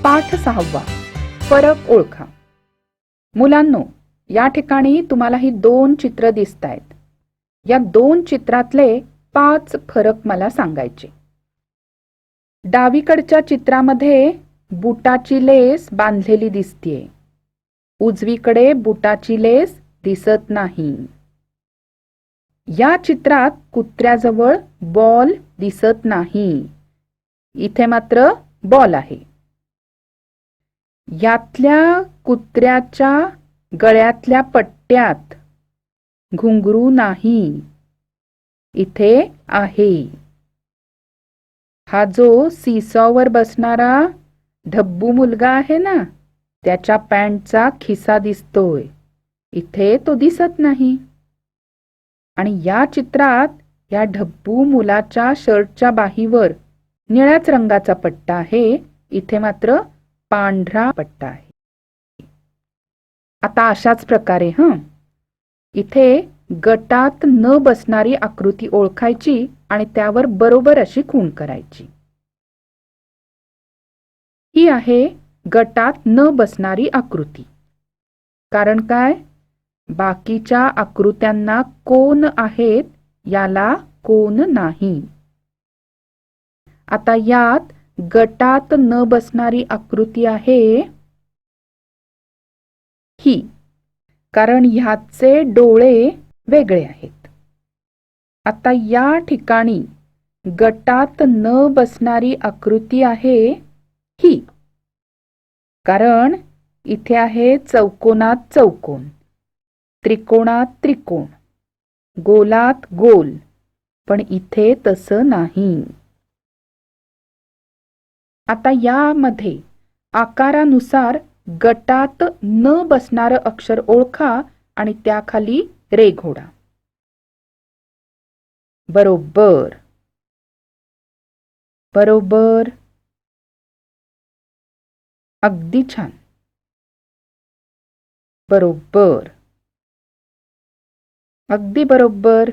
पाठ 6 फरक ओळखा. मुलांनो, या ठिकाणी तुम्हाला ही 2 चित्र दिसतायत. या 2 चित्रातले 5 फरक मला सांगायचे. डावीकडच्या चित्रामध्ये बुटाची लेस बांधलेली दिसतेय. उजवीकडे बुटाची लेस दिसत नाही. या चित्रात कुत्र्याजवळ बॉल दिसत नाही. इथे मात्र बॉल आहे. यातल्या कुत्र्याच्या गळ्यातल्या पट्ट्यात घुंगरू नाही. इथे आहे. हा जो सीसॉवर बसणारा ढब्बू मुलगा आहे ना, त्याच्या पॅन्टचा खिसा दिसतोय. इथे तो दिसत नाही. आणि या चित्रात या ढब्बू मुलाच्या शर्टच्या बाहीवर निळ्याच रंगाचा पट्टा आहे. इथे मात्र पांढरा पट्टा आहे. आता अशाच प्रकारे इथे गटात न बसणारी आकृती ओळखायची आणि त्यावर बरोबर अशी खूण करायची. ही आहे गटात न बसणारी आकृती. कारण काय? बाकीच्या आकृत्यांना कोन आहेत, याला कोन नाही. आता यात गटात न बसणारी आकृती आहे ही, कारण ह्याचे डोळे वेगळे आहेत. आता या ठिकाणी गटात न बसणारी आकृती आहे ही, कारण इथे आहे चौकोनात चौकोन, त्रिकोणात त्रिकोण, गोलात गोल, पण इथे तसं नाही. आता यामध्ये आकारानुसार गटात न बसणारं अक्षर ओळखा आणि त्याखाली रेघोडा. बरोबर, बरोबर, अगदी छान, बरोबर, अगदी बरोबर.